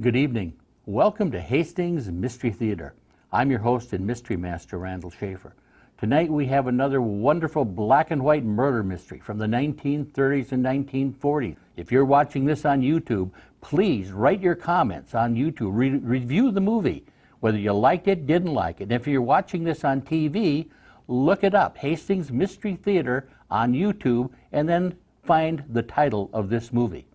Good evening. Welcome to Hastings Mystery Theater. I'm your host and mystery master, Randall Schaefer. Tonight we have another wonderful black and white murder mystery from the 1930s and 1940s. If you're watching this on YouTube, please write your comments on YouTube. Review the movie, whether you liked it, didn't like it. And if you're watching this on TV, look it up, Hastings Mystery Theater on YouTube, and then find the title of this movie.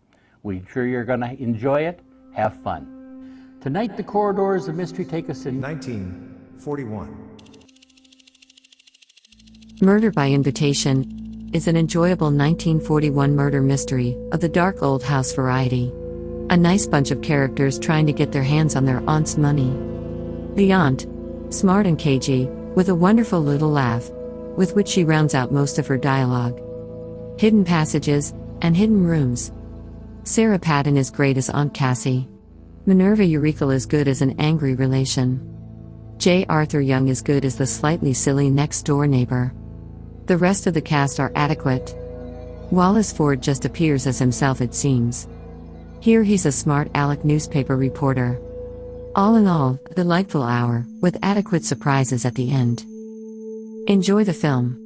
We're sure you're going to enjoy it. Have fun. Tonight, the corridors of mystery take us in 1941. Murder by Invitation is an enjoyable 1941 murder mystery of the dark old house variety. A nice bunch of characters trying to get their hands on their aunt's money. The aunt, smart and cagey, with a wonderful little laugh, with which she rounds out most of her dialogue. Hidden passages and hidden rooms. Sarah Patton is great as Aunt Cassie. Minerva Eurekel is good as an angry relation. J. Arthur Young is good as the slightly silly next-door neighbor. The rest of the cast are adequate. Wallace Ford just appears as himself, it seems. Here he's a smart aleck newspaper reporter. All in all, a delightful hour, with adequate surprises at the end. Enjoy the film.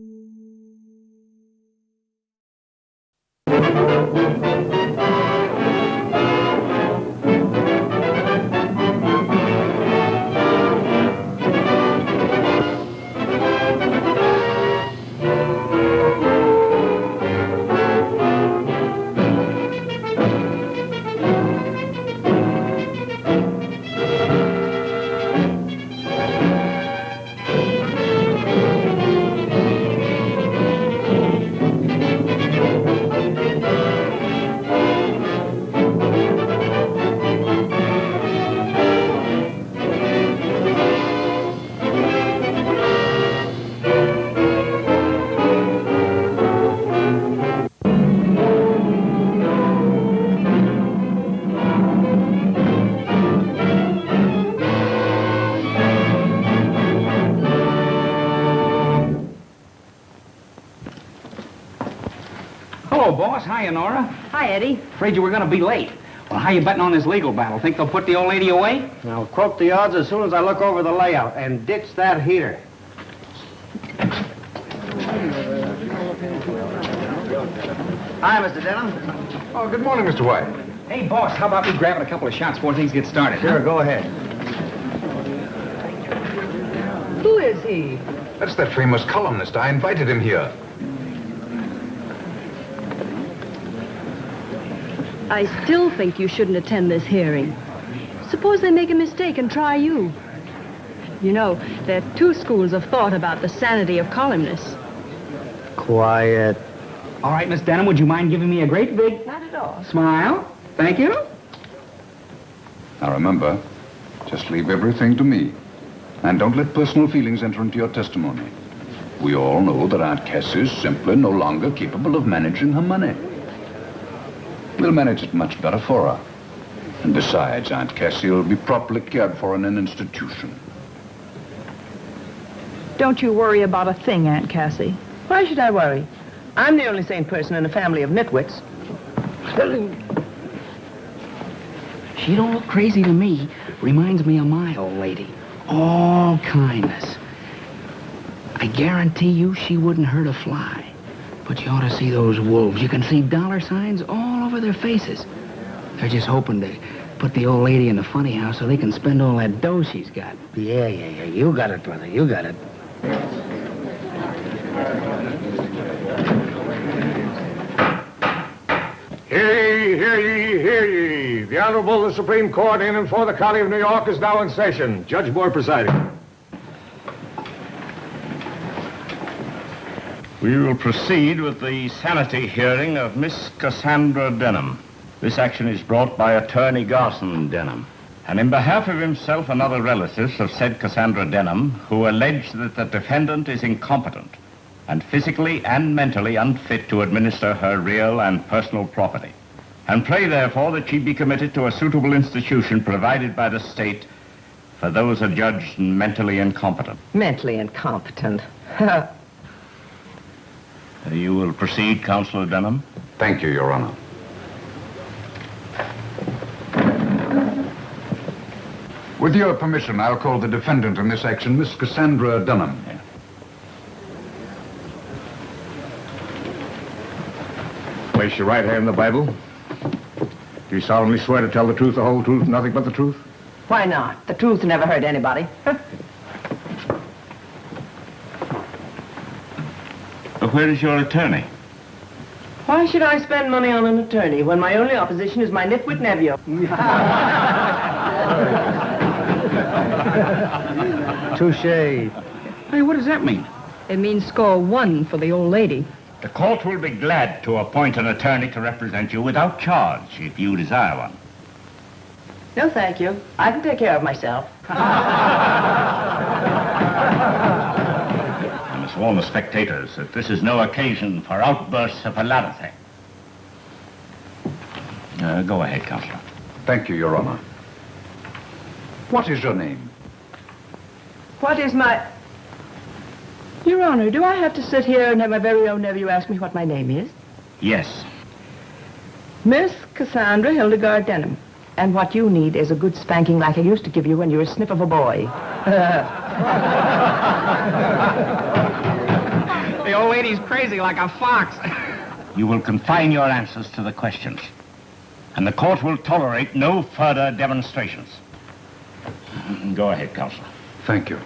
Hello, boss. Hiya, Nora. Hi, Eddie. Afraid you were going to be late. Well, how you betting on this legal battle? Think they'll put the old lady away? I'll quote the odds as soon as I look over the layout and ditch that heater. Hi, Mr. Denham. Oh, good morning, Mr. White. Hey, boss, how about me grabbing a couple of shots before things get started? Sure, go ahead. Who is he? That's that famous columnist. I invited him here. I still think you shouldn't attend this hearing. Suppose they make a mistake and try you. You know, there are two schools of thought about the sanity of columnists. Quiet. All right, Miss Denham, would you mind giving me a great big Not at all. smile? Thank you. Now remember, just leave everything to me. And don't let personal feelings enter into your testimony. We all know that Aunt Cassie is simply no longer capable of managing her money. We'll manage it much better for her. And besides, Aunt Cassie will be properly cared for in an institution. Don't you worry about a thing, Aunt Cassie. Why should I worry? I'm the only sane person in a family of nitwits. She don't look crazy to me. Reminds me of my old lady. All kindness. I guarantee you she wouldn't hurt a fly. But you ought to see those wolves. You can see dollar signs all over their faces. They're just hoping to put the old lady in the funny house so they can spend all that dough she's got. Yeah. You got it, brother. You got it. Hear ye. The Honorable the Supreme Court in and for the County of New York is now in session. Judge Moore presiding. We will proceed with the sanity hearing of Miss Cassandra Denham. This action is brought by Attorney Garson Denham, and in behalf of himself and other relatives of said Cassandra Denham, who allege that the defendant is incompetent and physically and mentally unfit to administer her real and personal property, and pray therefore that she be committed to a suitable institution provided by the state for those adjudged mentally incompetent. Mentally incompetent. You will proceed, Counselor Denham. Thank you, Your Honor. With your permission, I'll call the defendant in this action, Miss Cassandra Dunham. Yeah. Place your right hand in the Bible. Do you solemnly swear to tell the truth, the whole truth, nothing but the truth? Why not? The truth never hurt anybody. Where is your attorney? Why should I spend money on an attorney when my only opposition is my nitwit nephew? Touche. Hey, what does that mean? It means score 1 for the old lady. The court will be glad to appoint an attorney to represent you without charge, if you desire one. No, thank you. I can take care of myself. I must warn the spectators that this is no occasion for outbursts of hilarity. Go ahead, Counselor. Thank you, Your Honor. What is your name? What is my... Your Honor, do I have to sit here and have my very own nephew ask me what my name is? Yes. Miss Cassandra Hildegard Denham. And what you need is a good spanking like I used to give you when you were a snip of a boy. The old lady's crazy like a fox. You will confine your answers to the questions, and the court will tolerate no further demonstrations. Go ahead, Counselor. Thank you.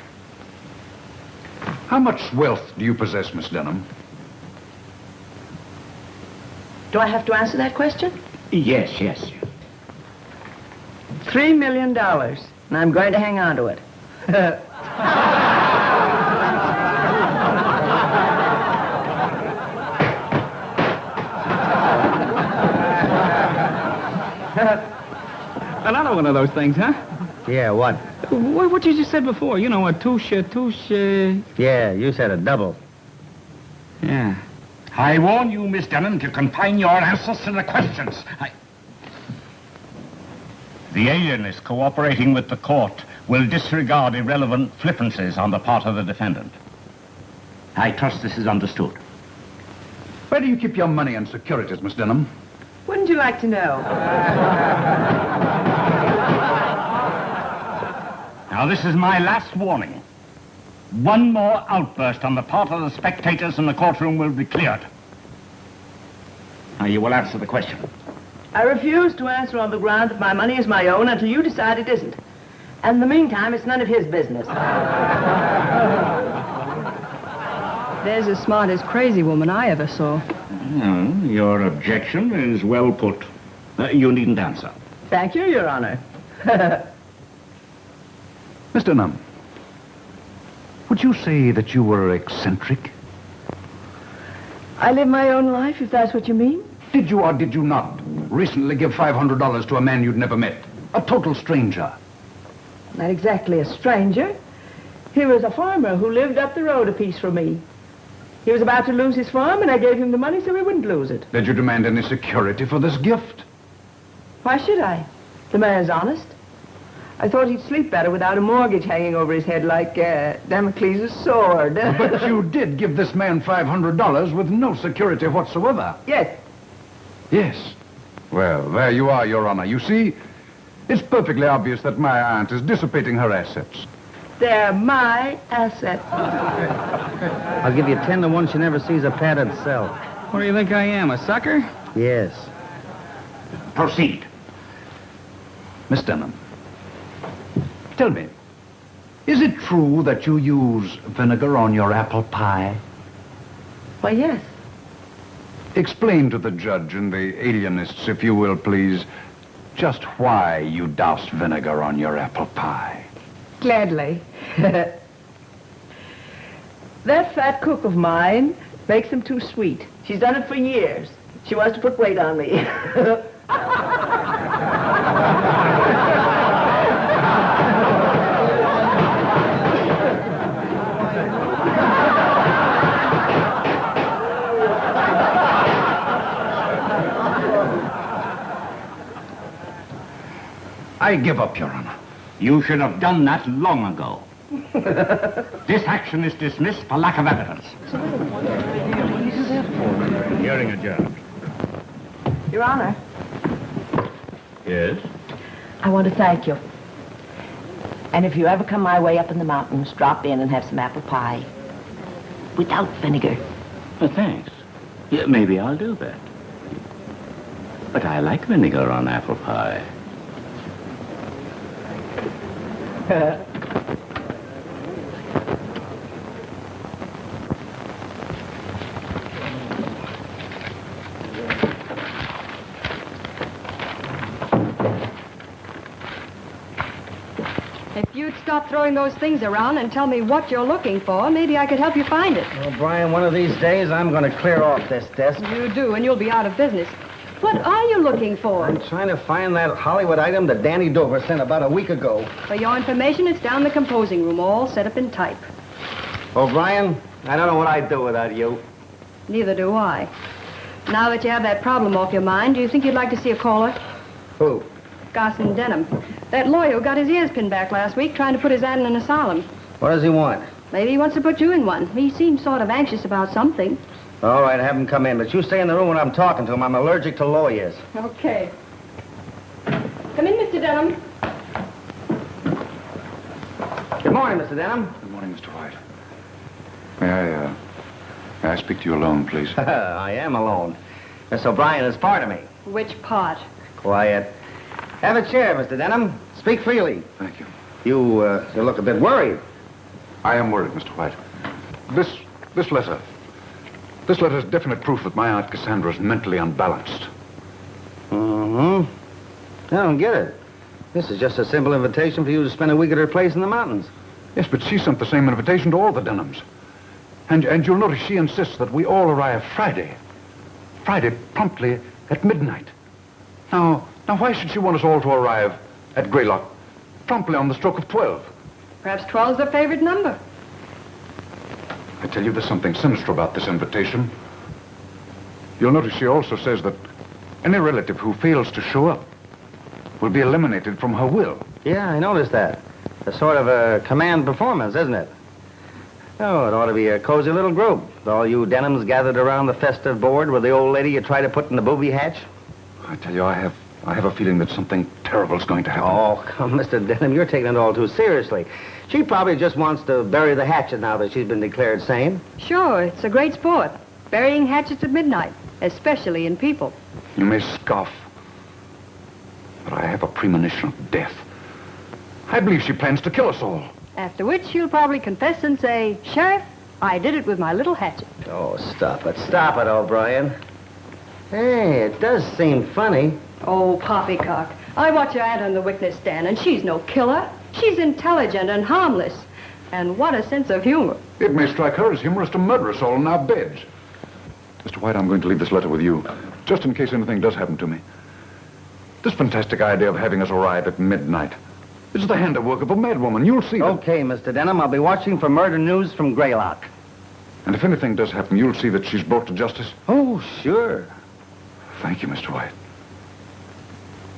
How much wealth do you possess, Miss Denham? Do I have to answer that question? Yes, yes. $3 million, and I'm going to hang on to it. Another one of those things, huh? Yeah, what? What you just said before. You know, a touche. Yeah, you said a double. Yeah. I warn you, Miss Denham, to confine your answers to the questions. The alienist cooperating with the court will disregard irrelevant flippancies on the part of the defendant. I trust this is understood. Where do you keep your money and securities, Miss Denham? Wouldn't you like to know? Now, this is my last warning. One more outburst on the part of the spectators in the courtroom will be cleared. Now, you will answer the question. I refuse to answer on the ground that my money is my own until you decide it isn't. And in the meantime, it's none of his business. There's the smartest crazy woman I ever saw. Your objection is well put. You needn't answer. Thank you, Your Honor. Miss Denham, would you say that you were eccentric? I live my own life, if that's what you mean. Did you or did you not recently give $500 to a man you'd never met? A total stranger. Not exactly a stranger. He was a farmer who lived up the road a piece from me. He was about to lose his farm, and I gave him the money so he wouldn't lose it. Did you demand any security for this gift? Why should I? The man's honest. I thought he'd sleep better without a mortgage hanging over his head like Damocles' sword. But you did give this man $500 with no security whatsoever. Yes. Yes. Well, there you are, Your Honor. You see, it's perfectly obvious that my aunt is dissipating her assets. They're my assets. I'll give you 10 to 1 she never sees a padded cell. What do you think I am, a sucker? Yes. Proceed. Miss Denham, tell me, is it true that you use vinegar on your apple pie? Why, yes. Explain to the judge and the alienists, if you will, please, just why you doused vinegar on your apple pie. Gladly. That fat cook of mine makes them too sweet. She's done it for years. She wants to put weight on me. I give up, Your Honor. You should have done that long ago. This action is dismissed for lack of evidence. Hearing adjourned. Your Honor, Yes? I want to thank you. And if you ever come my way up in the mountains, drop in and have some apple pie. Without vinegar. Well, thanks. Yeah, maybe I'll do that. But I like vinegar on apple pie. If you'd stop throwing those things around and tell me what you're looking for, maybe I could help you find it. Well, Brian, one of these days I'm going to clear off this desk. You do, and you'll be out of business. What are you looking for? I'm trying to find that Hollywood item that Danny Dover sent about a week ago. For your information, it's down the composing room, all set up in type. Oh, Brian, I don't know what I'd do without you. Neither do I. Now that you have that problem off your mind, do you think you'd like to see a caller? Who? Garson Denham. That lawyer who got his ears pinned back last week trying to put his ad in an asylum. What does he want? Maybe he wants to put you in one. He seems sort of anxious about something. All right, have him come in, but you stay in the room when I'm talking to him. I'm allergic to lawyers. Okay. Come in, Mr. Denham. Good morning, Mr. Denham. Good morning, Mr. White. May I speak to you alone, please? I am alone. Miss O'Brien is part of me. Which part? Quiet. Have a chair, Mr. Denham. Speak freely. Thank you. You look a bit worried. I am worried, Mr. White. This letter. This letter is definite proof that my Aunt Cassandra is mentally unbalanced. I don't get it. This is just a simple invitation for you to spend a week at her place in the mountains. Yes, but she sent the same invitation to all the Denhams. And you'll notice she insists that we all arrive Friday. Friday, promptly at midnight. Now, why should she want us all to arrive at Greylock promptly on the stroke of 12? Perhaps 12's their favorite number. I tell you, there's something sinister about this invitation. You'll notice she also says that any relative who fails to show up will be eliminated from her will. Yeah, I noticed that. A sort of a command performance, isn't it? Oh, it ought to be a cozy little group. All you Denhams gathered around the festive board with the old lady you tried to put in the booby hatch. I tell you, I have a feeling that something terrible is going to happen. Oh, come, Mr. Denham, you're taking it all too seriously. She probably just wants to bury the hatchet now that she's been declared sane. Sure, it's a great sport. Burying hatchets at midnight, especially in people. You may scoff, but I have a premonition of death. I believe she plans to kill us all. After which she'll probably confess and say, Sheriff, I did it with my little hatchet. Oh, stop it, O'Brien. Hey, it does seem funny. Oh, poppycock. I watch your aunt on the witness stand, and she's no killer. She's intelligent and harmless. And what a sense of humor. It may strike her as humorous to murder us all in our beds. Mr. White, I'm going to leave this letter with you, just in case anything does happen to me. This fantastic idea of having us arrive at midnight is the handiwork of a madwoman. You'll see that. Okay, Mr. Denham, I'll be watching for murder news from Greylock. And if anything does happen, you'll see that she's brought to justice. Oh, sure. Thank you, Mr. White.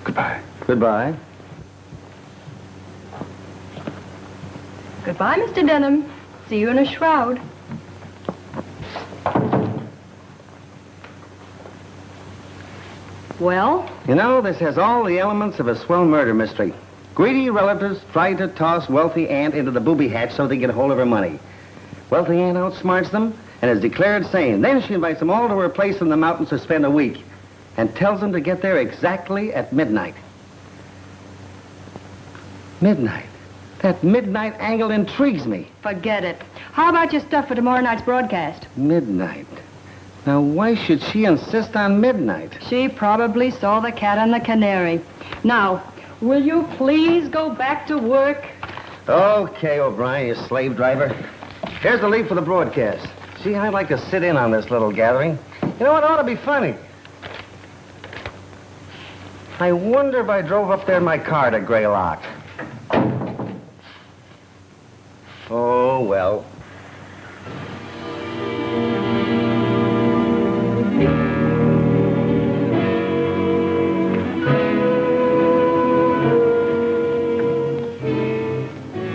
Goodbye. Goodbye. Goodbye, Mr. Denham. See you in a shroud. Well? You know, this has all the elements of a swell murder mystery. Greedy relatives try to toss wealthy aunt into the booby hatch so they get hold of her money. Wealthy aunt outsmarts them and is declared sane. Then she invites them all to her place in the mountains to spend a week and tells them to get there exactly at midnight. Midnight. That midnight angle intrigues me. Forget it. How about your stuff for tomorrow night's broadcast? Midnight. Now, why should she insist on midnight? She probably saw the cat and the canary. Now, will you please go back to work? Okay, O'Brien, you slave driver. Here's the lead for the broadcast. See, I'd like to sit in on this little gathering. You know what ought to be funny? I wonder if I drove up there in my car to Greylock. Oh, well.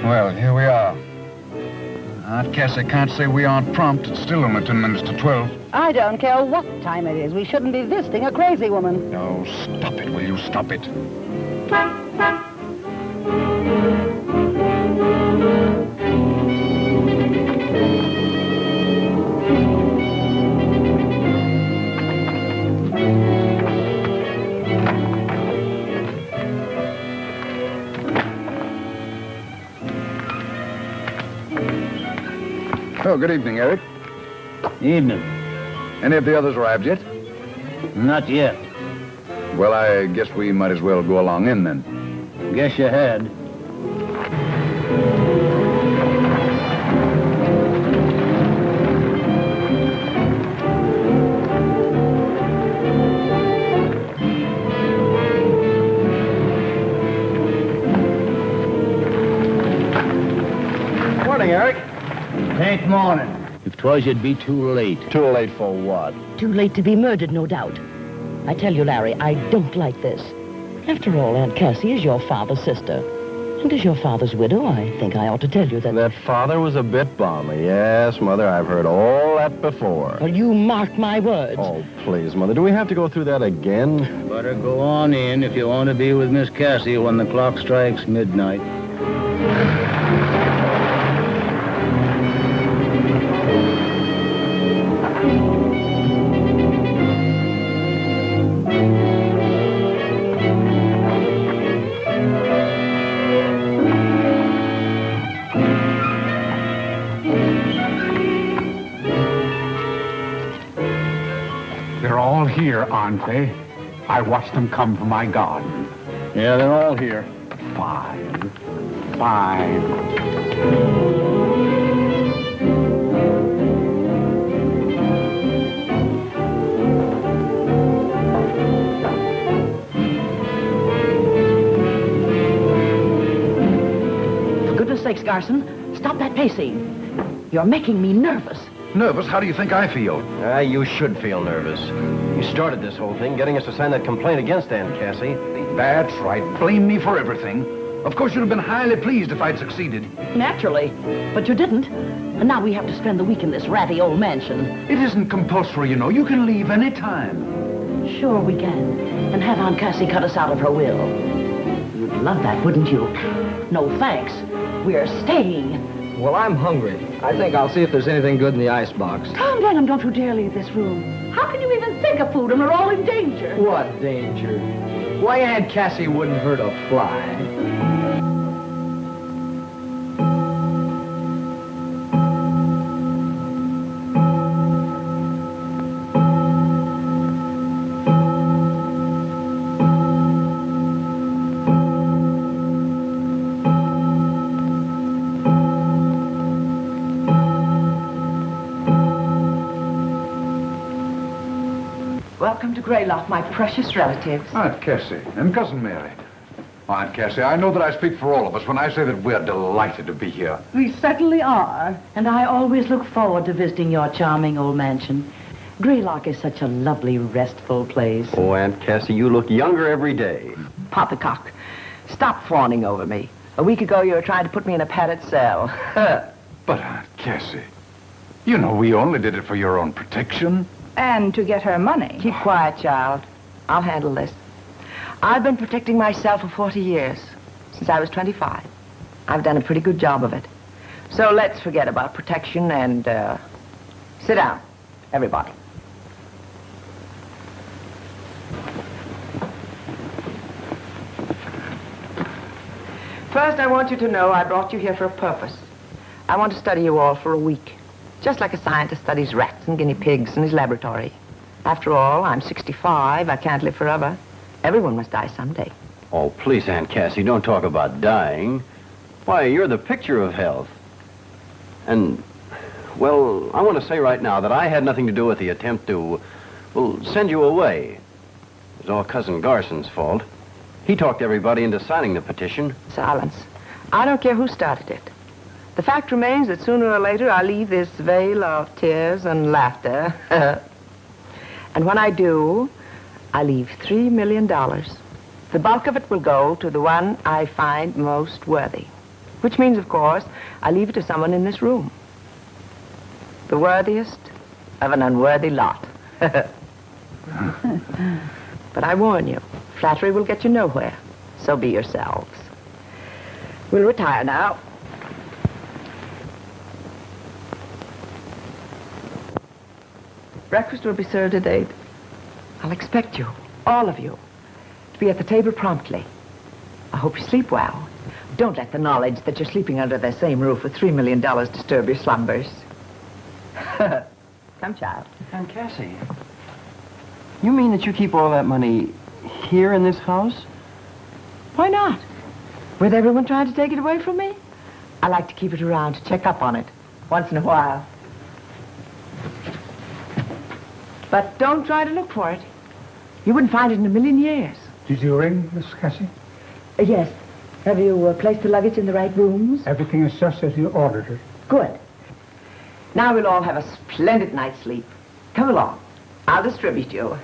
Well, here we are. Aunt Cassie can't say we aren't prompt. It's still only 10 minutes to 12. I don't care what time it is. We shouldn't be visiting a crazy woman. No, stop it, will you? Stop it. Oh, good evening, Eric. Evening. Any of the others arrived yet? Not yet. Well, I guess we might as well go along in then. Guess you had. Morning, Eric. Ain't morning. If 'twas, you'd be too late. Too late for what? Too late to be murdered, no doubt. I tell you, Larry, I don't like this. After all, Aunt Cassie is your father's sister. And as your father's widow, I think I ought to tell you that... That father was a bit balmy. Yes, Mother, I've heard all that before. Well, you mark my words. Oh, please, Mother, do we have to go through that again? Better go on in if you want to be with Miss Cassie when the clock strikes midnight. They're all here, aren't they? I watched them come from my garden. Yeah, they're all here. Fine. Fine. For goodness sakes, Garson, stop that pacing. You're making me nervous. Nervous? How do you think I feel? You should feel nervous. You started this whole thing, getting us to sign that complaint against Aunt Cassie. That's right. Blame me for everything. Of course, you'd have been highly pleased if I'd succeeded. Naturally. But you didn't. And now we have to spend the week in this ratty old mansion. It isn't compulsory, you know. You can leave any time. Sure we can. And have Aunt Cassie cut us out of her will. You'd love that, wouldn't you? No thanks. We're staying. Well, I'm hungry. I think I'll see if there's anything good in the icebox. Tom Denham, don't you dare leave this room. How can you even think of food when we're all in danger? What danger? Why, Aunt Cassie wouldn't hurt a fly. Welcome to Greylock, my precious relatives. Aunt Cassie and Cousin Mary. Aunt Cassie, I know that I speak for all of us when I say that we're delighted to be here. We certainly are. And I always look forward to visiting your charming old mansion. Greylock is such a lovely, restful place. Oh, Aunt Cassie, you look younger every day. Poppycock, stop fawning over me. A week ago, you were trying to put me in a padded cell. But, Aunt Cassie, you know we only did it for your own protection. And to get her money. Keep quiet, child. I'll handle this. I've been protecting myself for 40 years, since I was 25. I've done a pretty good job of it. So let's forget about protection and, sit down, everybody. First, I want you to know I brought you here for a purpose. I want to study you all for a week. Just like a scientist studies rats and guinea pigs in his laboratory. After all, I'm 65. I can't live forever. Everyone must die someday. Oh, please, Aunt Cassie, don't talk about dying. Why, you're the picture of health. And, well, I want to say right now that I had nothing to do with the attempt to, well, send you away. It was all Cousin Garson's fault. He talked everybody into signing the petition. Silence. I don't care who started it. The fact remains that sooner or later I'll leave this vale of tears and laughter. And when I do, I leave $3 million. The bulk of it will go to the one I find most worthy. Which means, of course, I leave it to someone in this room. The worthiest of an unworthy lot. But I warn you, flattery will get you nowhere. So be yourselves. We'll retire now. Breakfast will be served at 8. I'll expect you, all of you, to be at the table promptly. I hope you sleep well. Don't let the knowledge that you're sleeping under the same roof with $3 million disturb your slumbers. Come, child. Aunt Cassie, you mean that you keep all that money here in this house? Why not? With everyone trying to take it away from me? I like to keep it around to check up on it once in a while. But don't try to look for it. You wouldn't find it in a million years. Did you ring, Miss Cassie? Yes. Have you placed the luggage in the right rooms? Everything is just as you ordered it. Good. Now we'll all have a splendid night's sleep. Come along. I'll distribute you.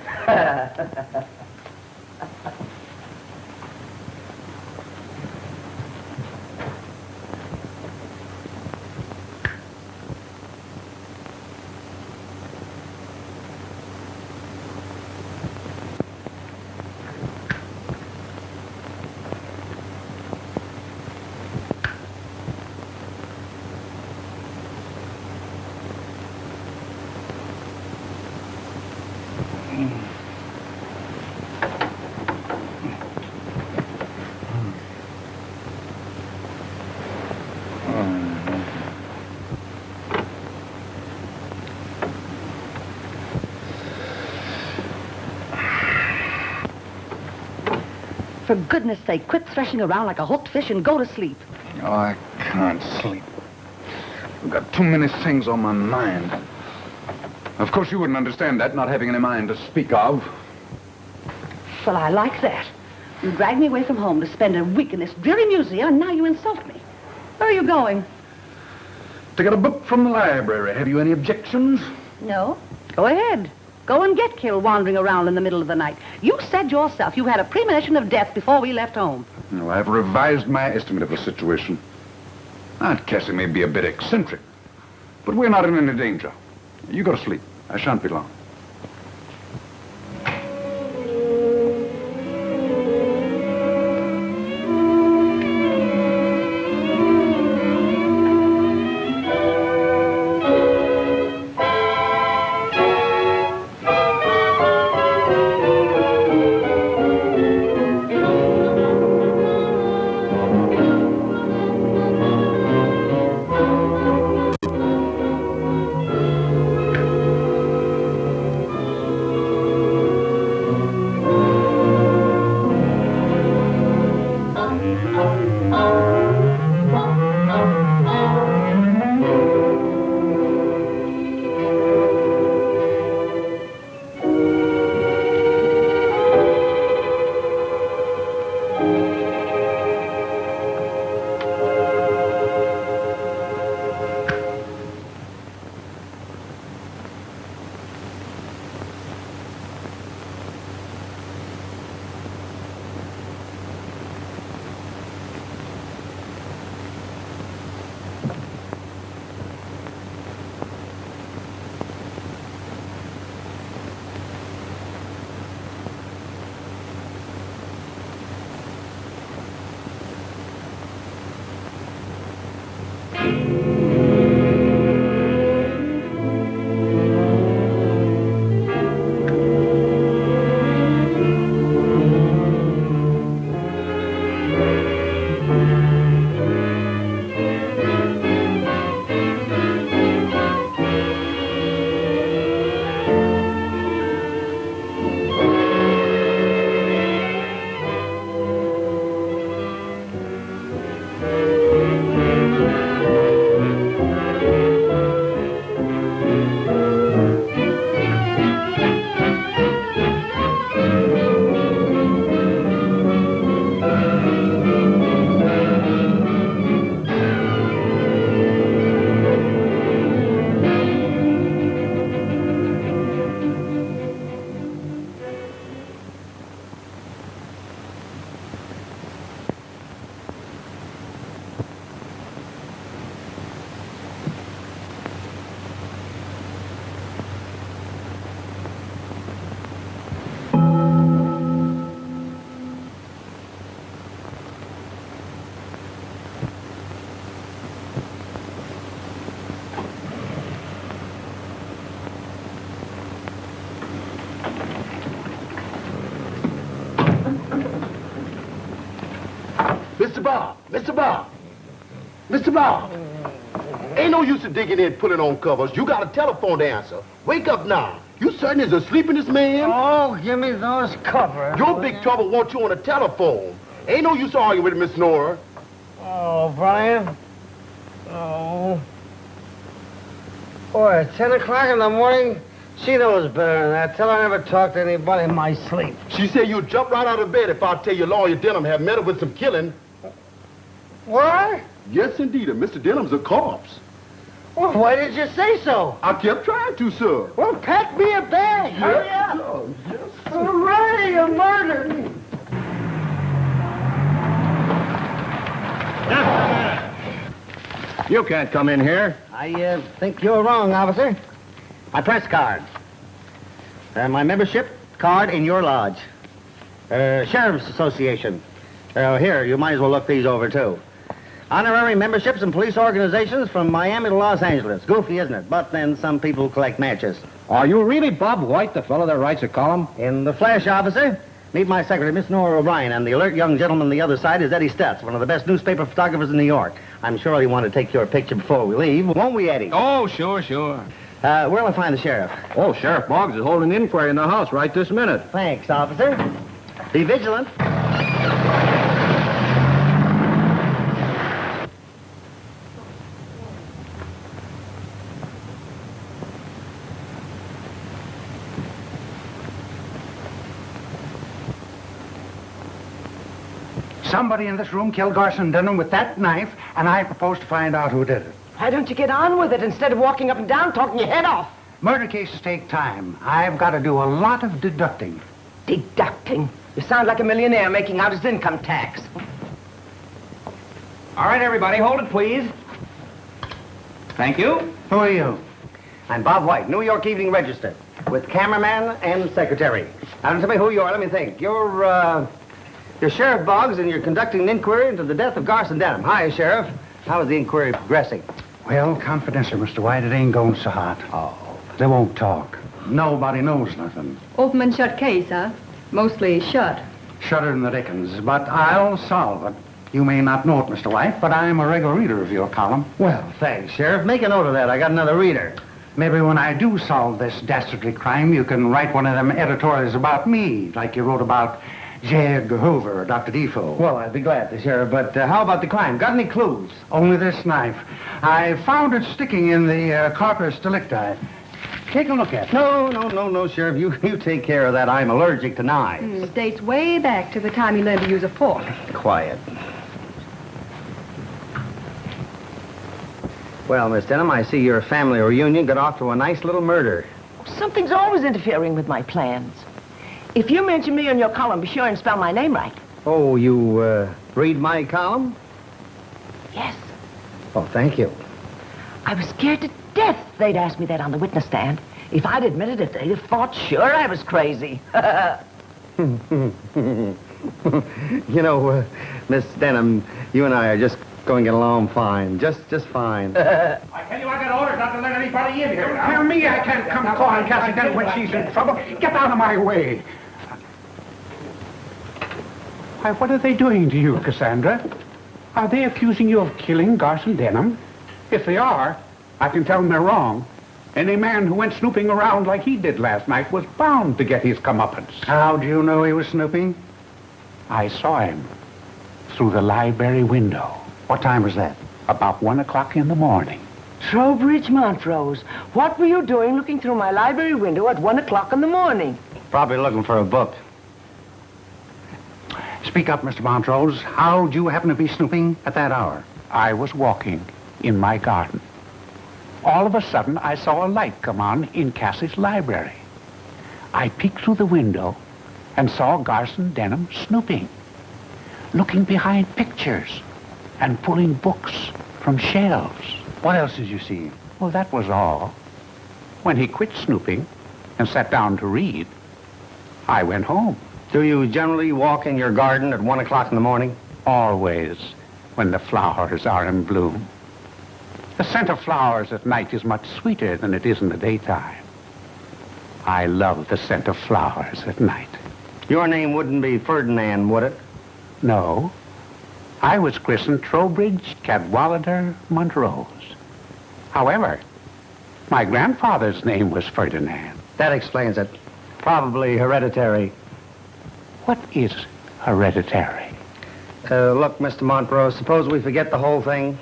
For goodness sake, quit threshing around like a hooked fish and go to sleep. Oh, I can't sleep. I've got too many things on my mind. Of course, you wouldn't understand that, not having any mind to speak of. Well, I like that. You dragged me away from home to spend a week in this dreary museum, and now you insult me. Where are you going? To get a book from the library. Have you any objections? No. Go ahead. Go and get killed wandering around in the middle of the night. You said yourself you had a premonition of death before we left home. No, I've revised my estimate of the situation. Aunt Cassie may be a bit eccentric, but we're not in any danger. You go to sleep. I shan't be long. Mr. Bob! Mr. Bob! Mr. Bob! Ain't no use in digging in, pulling on covers. You got a telephone to answer. Wake up now. You certain is asleep in this man? Oh, give me those covers. Your big trouble wants you on the telephone. Ain't no use arguing with Miss Nora. Oh, Brian. Oh. Boy, at 10 o'clock in the morning? She knows better than that. Tell her I never talk to anybody in my sleep. She said you'd jump right out of bed if I tell you Lawyer Denham had met her with some killing. What? Yes, indeed. And Mr. Denham's a corpse. Well, why did you say so? I kept trying to, sir. Well, pack me a bag. Hurry up. Oh, yes. Hooray, a murder. You can't come in here. I think you're wrong, officer. My press card. My membership card in your lodge. Sheriff's Association. Here, you might as well look these over, too. Honorary memberships in police organizations from Miami to Los Angeles. Goofy, isn't it? But then some people collect matches. Are you really Bob White, the fellow that writes a column? In the flesh, officer. Meet my secretary, Miss Nora O'Brien, and the alert young gentleman on the other side is Eddie Stutz, one of the best newspaper photographers in New York. I'm sure he'll want to take your picture before we leave. Won't we, Eddie? Oh, sure. Where'll I find the sheriff? Oh, Sheriff Boggs is holding an inquiry in the house right this minute. Thanks, officer. Be vigilant. Somebody in this room killed Garson Denham with that knife, and I propose to find out who did it. Why don't you get on with it instead of walking up and down talking your head off? Murder cases take time. I've got to do a lot of deducting. Deducting? You sound like a millionaire making out his income tax. All right, everybody, hold it, please. Thank you. Who are you? I'm Bob White, New York Evening Register, with cameraman and secretary. Now, tell me who you are. Let me think. You're Sheriff Boggs, and you're conducting an inquiry into the death of Garson Denham. Hi, Sheriff. How is the inquiry progressing? Well, confidential, Mr. White. It ain't going so hot. Oh. They won't talk. Nobody knows nothing. Open and shut case, huh? Mostly shut. Shudder in the dickens, but I'll solve it. You may not know it, Mr. White, but I'm a regular reader of your column. Well, thanks, Sheriff. Make a note of that. I got another reader. Maybe when I do solve this dastardly crime, you can write one of them editorials about me, like you wrote about J. Edgar Hoover or Dr. Defoe. Well, I'd be glad to, Sheriff, but how about the crime? Got any clues? Only this knife. I found it sticking in the corpus delicti. Take a look at it. No, Sheriff. You take care of that. I'm allergic to knives. It dates way back to the time you learned to use a fork. Quiet. Well, Miss Denham, I see your family reunion got off to a nice little murder. Something's always interfering with my plans. If you mention me in your column, be sure and spell my name right. Oh, you, read my column? Yes. Oh, thank you. I was scared to death they'd ask me that on the witness stand. If I'd admitted it, they'd have thought sure I was crazy. You know, Miss Denham, you and I are just going to get along fine. Just fine. I tell you, I got orders not to let anybody in here. Tell me I can't come calling Cassie Denham when she's in trouble. Get out of my way. Why, what are they doing to you, Cassandra? Are they accusing you of killing Garson Denham? If they are, I can tell them they're wrong. Any man who went snooping around like he did last night was bound to get his comeuppance. How do you know he was snooping? I saw him through the library window. What time was that? About 1 o'clock in the morning. Trowbridge Montrose, what were you doing looking through my library window at 1 o'clock in the morning? Probably looking for a book. Speak up, Mr. Montrose. How'd you happen to be snooping at that hour? I was walking in my garden. All of a sudden, I saw a light come on in Cassie's library. I peeked through the window and saw Garson Denham snooping, looking behind pictures and pulling books from shelves. What else did you see? Well, that was all. When he quit snooping and sat down to read, I went home. Do you generally walk in your garden at 1 o'clock in the morning? Always, when the flowers are in bloom. The scent of flowers at night is much sweeter than it is in the daytime. I love the scent of flowers at night. Your name wouldn't be Ferdinand, would it? No. I was christened Trowbridge Cadwallader Montrose. However, my grandfather's name was Ferdinand. That explains it. Probably hereditary. What is hereditary? Look, Mr. Montrose, suppose we forget the whole thing?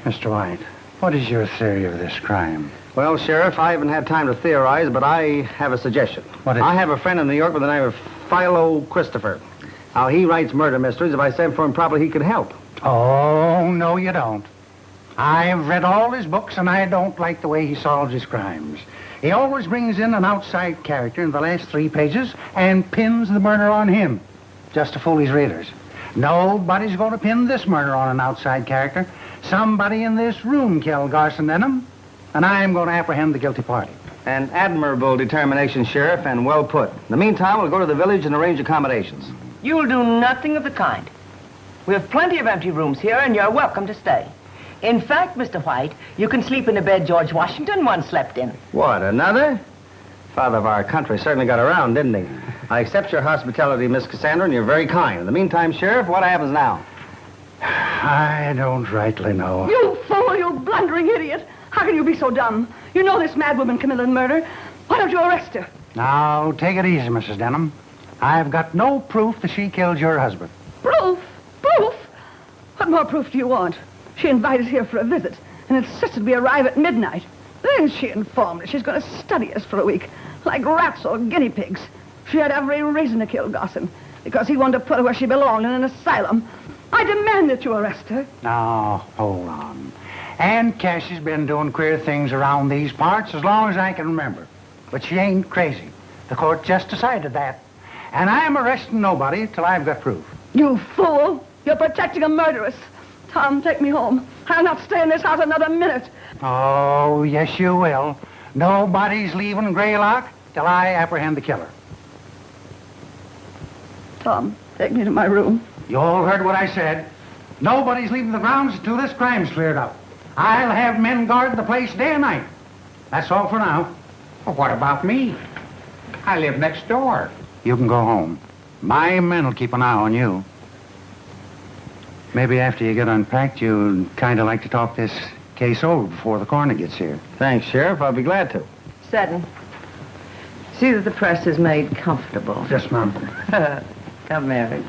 Mr. White, what is your theory of this crime? Well, Sheriff, I haven't had time to theorize, but I have a suggestion. What is I have a friend in New York by the name of Philo Christopher. Now, he writes murder mysteries. If I sent for him properly, he could help. Oh, no, you don't. I've read all his books, and I don't like the way he solves his crimes. He always brings in an outside character in the last 3 pages and pins the murder on him, just to fool his readers. Nobody's going to pin this murder on an outside character. Somebody in this room killed Garson Denham, and I'm going to apprehend the guilty party. An admirable determination, Sheriff, and well put. In the meantime, we'll go to the village and arrange accommodations. You'll do nothing of the kind. We have plenty of empty rooms here, and you're welcome to stay. In fact, Mr. White, you can sleep in the bed George Washington once slept in. What, another? Father of our country certainly got around, didn't he? I accept your hospitality, Miss Cassandra, and you're very kind. In the meantime, Sheriff, what happens now? I don't rightly know. You fool, you blundering idiot. How can you be so dumb? You know this mad woman committed murder. Why don't you arrest her? Now, take it easy, Mrs. Denham. I've got no proof that she killed your husband. Proof? Proof? What more proof do you want? She invited us here for a visit and insisted we arrive at midnight. Then she informed us she's going to study us for a week, like rats or guinea pigs. She had every reason to kill Gosson, because he wanted to put her where she belonged, in an asylum. I demand that you arrest her. Now, hold on. Aunt Cassie's been doing queer things around these parts as long as I can remember. But she ain't crazy. The court just decided that. And I'm arresting nobody till I've got proof. You fool! You're protecting a murderess. Tom, take me home. I'll not stay in this house another minute. Oh, yes, you will. Nobody's leaving Greylock till I apprehend the killer. Tom, take me to my room. You all heard what I said. Nobody's leaving the grounds until this crime's cleared up. I'll have men guard the place day and night. That's all for now. Well, what about me? I live next door. You can go home. My men will keep an eye on you. Maybe after you get unpacked, you'd kind of like to talk this case over before the coroner gets here. Thanks, Sheriff. I'll be glad to. Seddon, see that the press is made comfortable. Yes, ma'am. Come, Mary.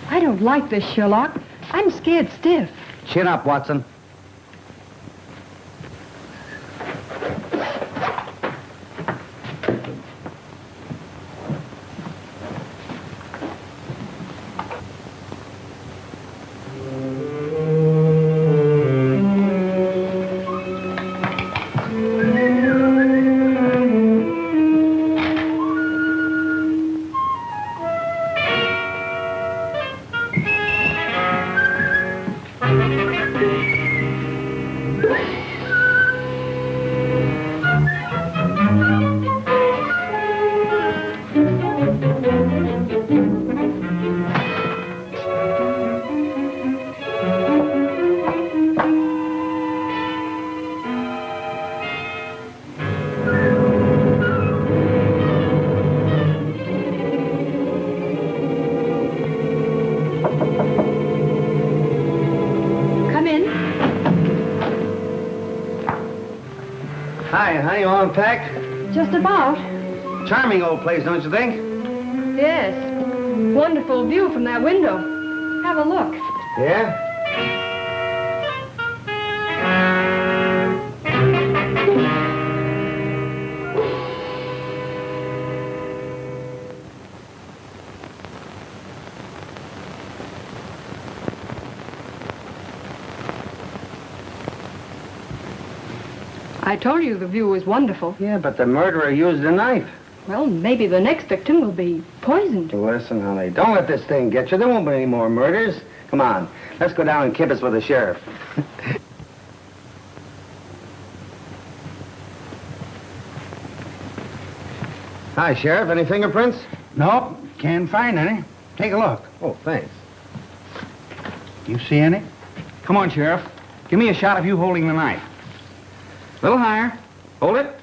I don't like this, Sherlock. I'm scared stiff. Chin up, Watson. Hi, honey, you all unpacked? Just about. Charming old place, don't you think? Yes. Wonderful view from that window. Have a look. Yeah? I told you the view was wonderful. Yeah, but the murderer used a knife. Well, maybe the next victim will be poisoned. Listen, honey, don't let this thing get you. There won't be any more murders. Come on, let's go down and kibitz with the sheriff. Hi, Sheriff. Any fingerprints? Nope, can't find any. Take a look. Oh, thanks. You see any? Come on, Sheriff. Give me a shot of you holding the knife. A little higher. Hold it.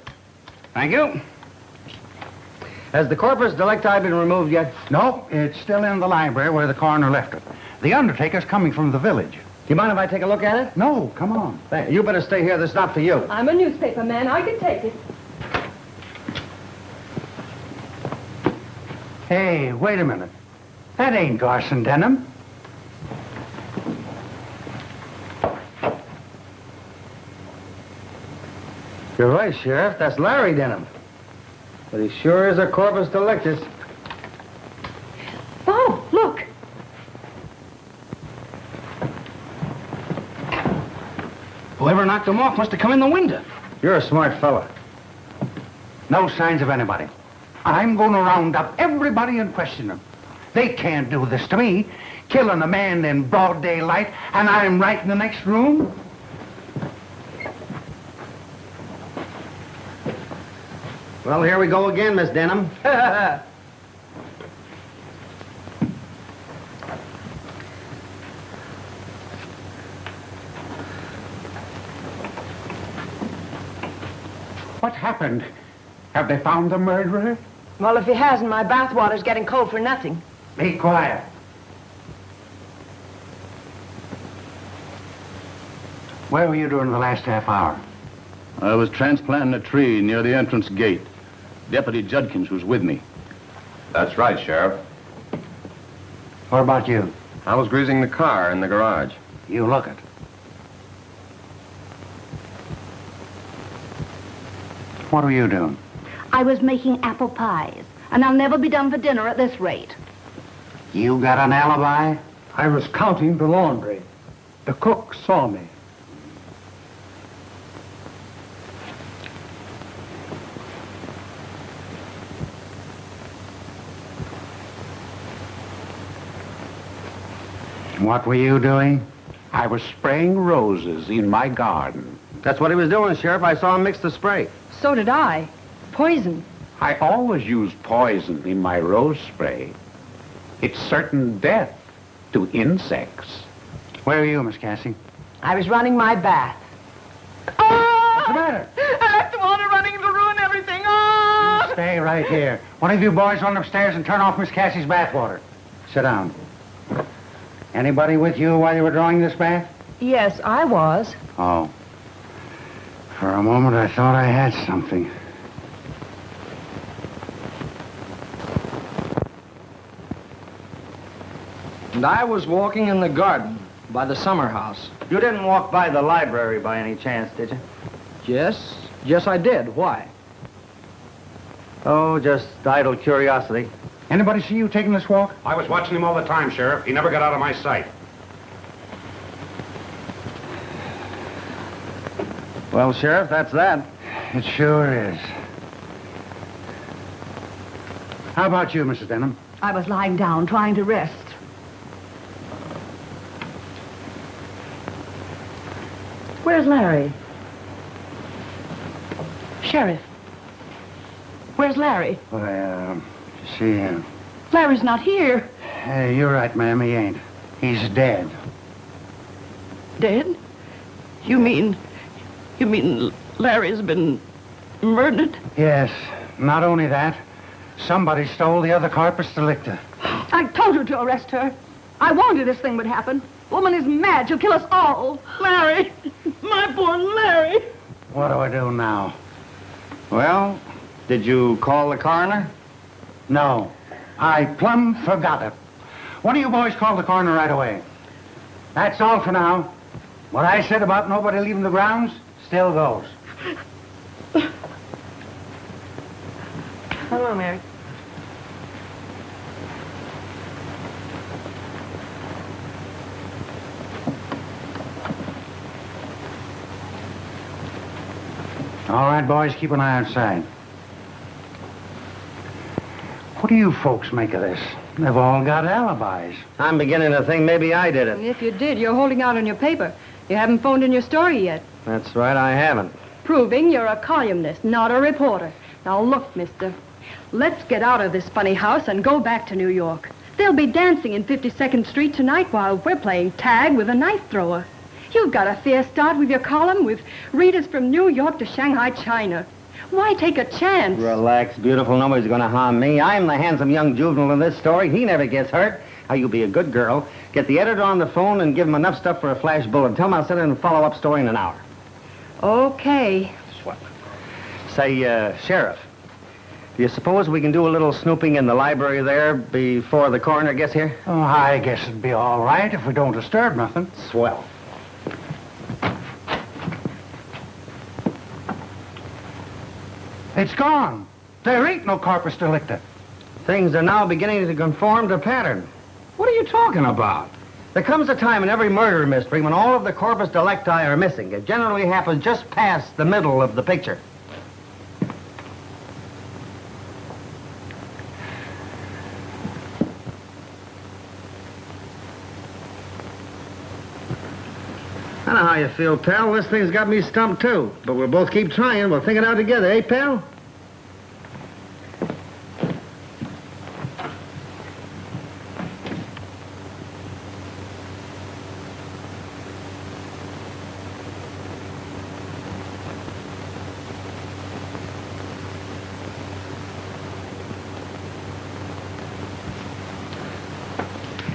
Thank you. Has the corpus delicti been removed yet? Nope, it's still in the library where the coroner left it. The undertaker's coming from the village. You mind if I take a look at it? No, come on. You better stay here. This is not for you. I'm a newspaper man. I can take it. Hey, wait a minute. That ain't Garson Denham. You're right, Sheriff. That's Larry Denham. But he sure is a corpus delictus. Oh, look. Whoever knocked him off must have come in the window. You're a smart fella. No signs of anybody. I'm going to round up everybody and question them. They can't do this to me, killing a man in broad daylight, and I'm right in the next room. Well, here we go again, Miss Denham. What happened? Have they found the murderer? Well, if he hasn't, my bathwater's getting cold for nothing. Be quiet. Where were you during the last half hour? I was transplanting a tree near the entrance gate. Deputy Judkins was with me. That's right, Sheriff. What about you? I was greasing the car in the garage. You look it. What were you doing? I was making apple pies, and I'll never be done for dinner at this rate. You got an alibi? I was counting the laundry. The cook saw me. What were you doing? I was spraying roses in my garden. That's what he was doing, Sheriff. I saw him mix the spray. So did I. Poison. I always use poison in my rose spray. It's certain death to insects. Where are you, Miss Cassie? I was running my bath. What's the matter? I have water running to ruin everything. Oh! Stay right here. One of you boys run upstairs and turn off Miss Cassie's bathwater. Sit down. Anybody with you while you were drawing this bath? Yes, I was. Oh. For a moment, I thought I had something. And I was walking in the garden by the summer house. You didn't walk by the library by any chance, did you? Yes, I did. Why? Oh, just idle curiosity. Anybody see you taking this walk? I was watching him all the time, Sheriff. He never got out of my sight. Well, Sheriff, that's that. It sure is. How about you, Mrs. Denham? I was lying down, trying to rest. Where's Larry? Sheriff. Where's Larry? Well, see, Larry's not here. hey, you're right, ma'am, he ain't. He's dead. Dead? You mean Larry's been murdered? Yes, not only that, somebody stole the other corpus delicti. I told you to arrest her. I warned you this thing would happen. Woman is mad. She'll kill us all. Larry. My poor Larry. What do I do now? Well, did you call the coroner? No, I plumb forgot it. One of you boys call the coroner right away. That's all for now. What I said about nobody leaving the grounds still goes. Hello, Mary. All right, boys, keep an eye outside. What do you folks make of this? They've all got alibis. I'm beginning to think maybe I did it. If you did, you're holding out on your paper. You haven't phoned in your story yet. That's right, I haven't. Proving you're a columnist, not a reporter. Now look, mister. Let's get out of this funny house and go back to New York. They'll be dancing in 52nd Street tonight while we're playing tag with a knife thrower. You've got a fair start with your column with readers from New York to Shanghai, China. Why take a chance? Relax, beautiful. Nobody's going to harm me. I'm the handsome young juvenile in this story. He never gets hurt. Now, you be a good girl, get the editor on the phone and give him enough stuff for a flash bulletin. Tell him I'll send in a follow-up story in an hour. Okay. Swell. Say, Sheriff, do you suppose we can do a little snooping in the library there before the coroner gets here? Oh, I guess it'd be all right if we don't disturb nothing. Swell. It's gone. There ain't no corpus delicti. Things are now beginning to conform to pattern. What are you talking about? There comes a time in every murder mystery when all of the corpus delicti are missing. It generally happens just past the middle of the picture. I know how you feel, pal. This thing's got me stumped, too. But we'll both keep trying. We'll think it out together, eh, pal?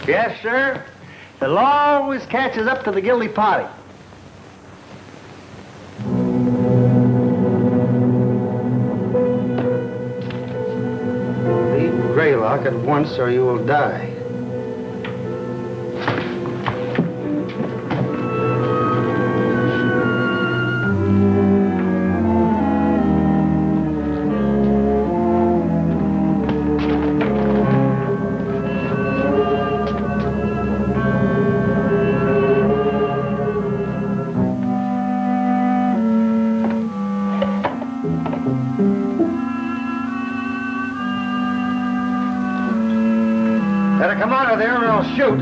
Yes, sir. The law always catches up to the guilty party. Leave Greylock at once or you will die. Better come out of there or I'll shoot.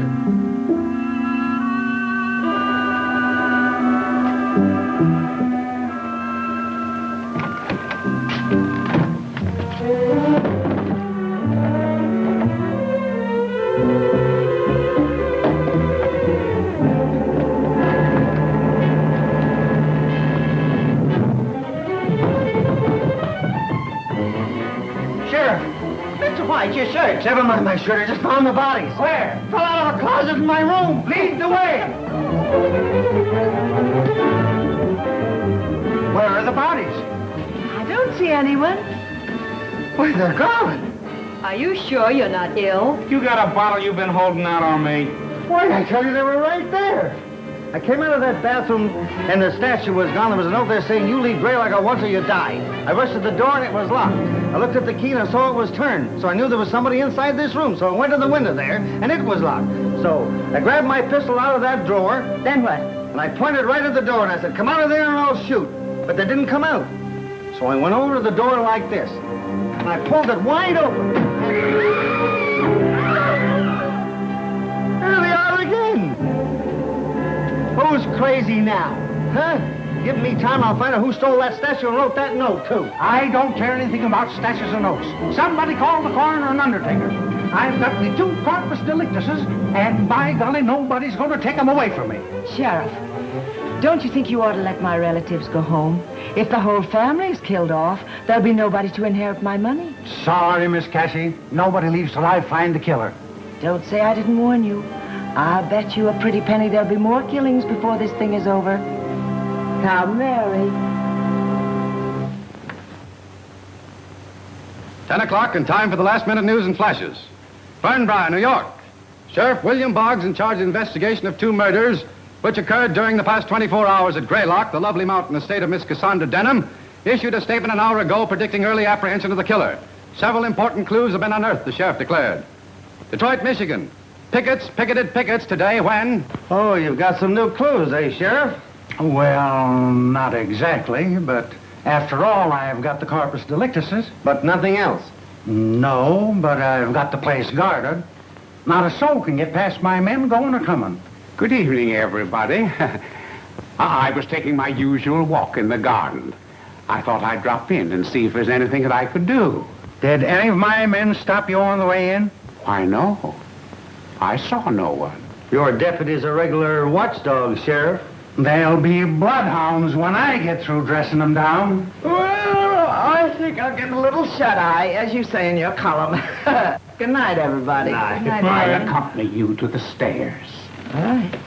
White, your shirt. Never mind my shirt. I just found the bodies. Where? Fell out of a closet in my room. Lead the way. Where are the bodies? I don't see anyone. Why, they're gone. Are you sure you're not ill? You got a bottle you've been holding out on me. Why, I tell you, they were right there. I came out of that bathroom, and the statue was gone. There was a note there saying, you leave Greylock at once or you die. I rushed to the door, and it was locked. I looked at the key, and I saw it was turned. So I knew there was somebody inside this room. So I went to the window there, and it was locked. So I grabbed my pistol out of that drawer. Then what? And I pointed right at the door, and I said, come out of there, and I'll shoot. But they didn't come out. So I went over to the door like this, and I pulled it wide open. There they are again. Who's crazy now? Huh? Give me time, I'll find out who stole that statue and wrote that note, too. I don't care anything about statues and notes. Somebody call the coroner and undertaker. I've got the 2 corpus delictuses, and by golly, nobody's going to take them away from me. Sheriff, don't you think you ought to let my relatives go home? If the whole family is killed off, there'll be nobody to inherit my money. Sorry, Miss Cassie. Nobody leaves till I find the killer. Don't say I didn't warn you. I'll bet you a pretty penny there'll be more killings before this thing is over. Now, Mary. 10 o'clock and time for the last-minute news and flashes. Fernbrook, New York. Sheriff William Boggs, in charge of investigation of 2 murders which occurred during the past 24 hours at Greylock, the lovely mountain estate of Miss Cassandra Denham, issued a statement an hour ago predicting early apprehension of the killer. Several important clues have been unearthed, the sheriff declared. Detroit, Michigan. Picketed pickets today when... Oh, you've got some new clues, eh, Sheriff? Well, not exactly, but after all, I've got the corpus delictuses. But nothing else? No, but I've got the place guarded. Not a soul can get past my men going or coming. Good evening, everybody. I was taking my usual walk in the garden. I thought I'd drop in and see if there's anything that I could do. Did any of my men stop you on the way in? Why, no. I saw no one. Your deputy's a regular watchdog, Sheriff. There'll be bloodhounds when I get through dressing them down. Well, I think I'll get a little shut-eye, as you say in your column. Good night, everybody. Good night, I'll Ed. accompany you to the stairs. All right.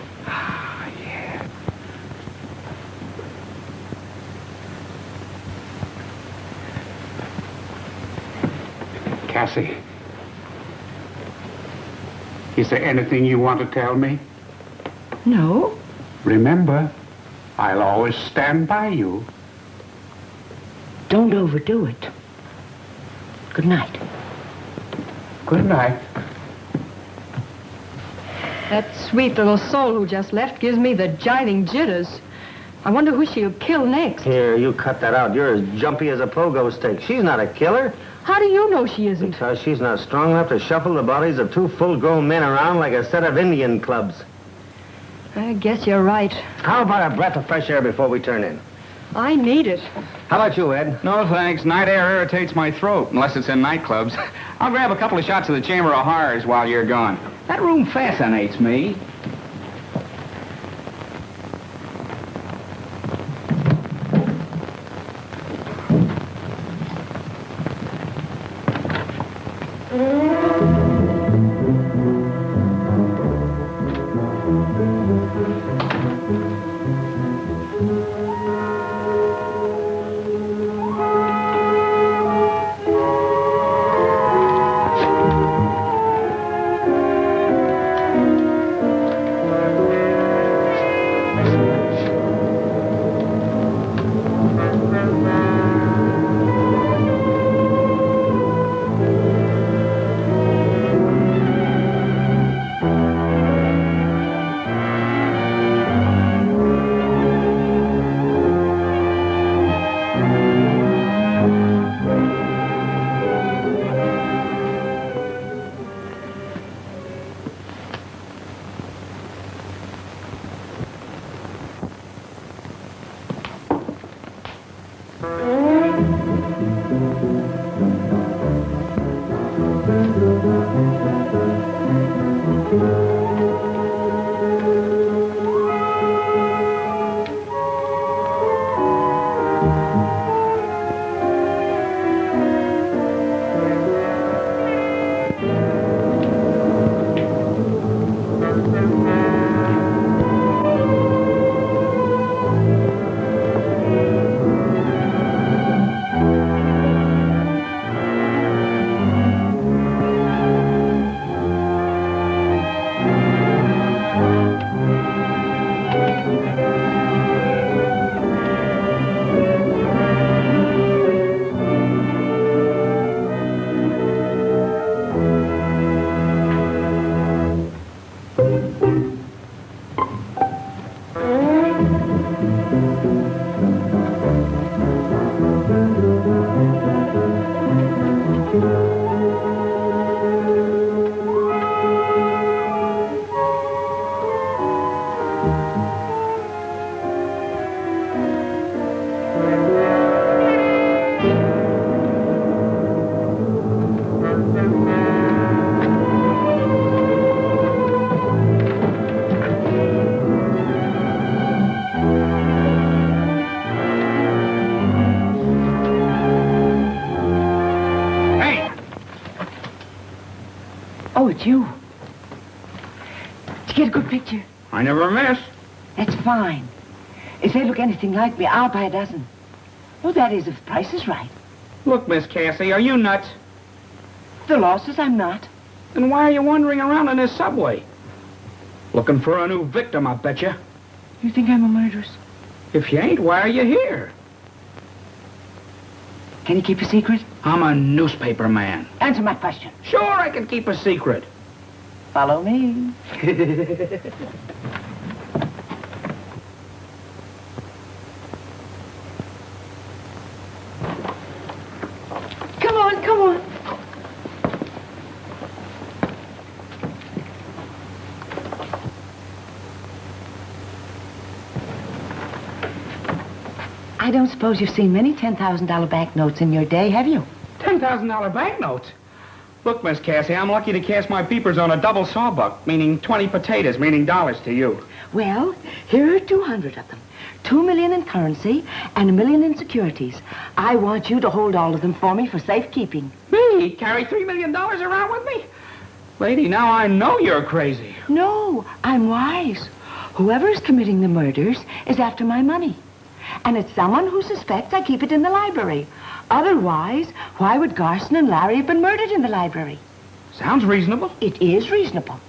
Cassie, is there anything you want to tell me? No. Remember, I'll always stand by you. Don't overdo it. Good night. Good night. That sweet little soul who just left gives me the jiving jitters. I wonder who she'll kill next. Here, you cut that out. You're as jumpy as a pogo stick. She's not a killer. How do you know she isn't? Because she's not strong enough to shuffle the bodies of two full-grown men around like a set of Indian clubs. I guess you're right. How about a breath of fresh air before we turn in? I need it. How about you, Ed? No, thanks. Night air irritates my throat, unless it's in nightclubs. I'll grab a couple of shots of the Chamber of Horrors while you're gone. That room fascinates me. Oh, it's you. Did you get a good picture? I never miss. That's fine. If they look anything like me, I'll buy a dozen. Well, that is, if the price is right. Look, Miss Cassie, are you nuts? The law says I'm not. Then why are you wandering around in this subway? Looking for a new victim, I bet you. You think I'm a murderess? If you ain't, why are you here? Can you keep a secret? I'm a newspaper man. Answer my question. Sure, I can keep a secret. Follow me. Come on, come on. I don't suppose you've seen many $10,000 banknotes in your day, have you? $10,000 banknotes? Look, Miss Cassie, I'm lucky to cast my peepers on a double sawbuck, meaning 20 potatoes, meaning dollars to you. Well, here are 200 of them. $2 million in currency and $1 million in securities. I want you to hold all of them for me for safekeeping. Me? Carry $3 million around with me? Lady, now I know you're crazy. No, I'm wise. Whoever's committing the murders is after my money. And it's someone who suspects I keep it in the library. Otherwise, why would Garson and Larry have been murdered in the library? Sounds reasonable. It is reasonable.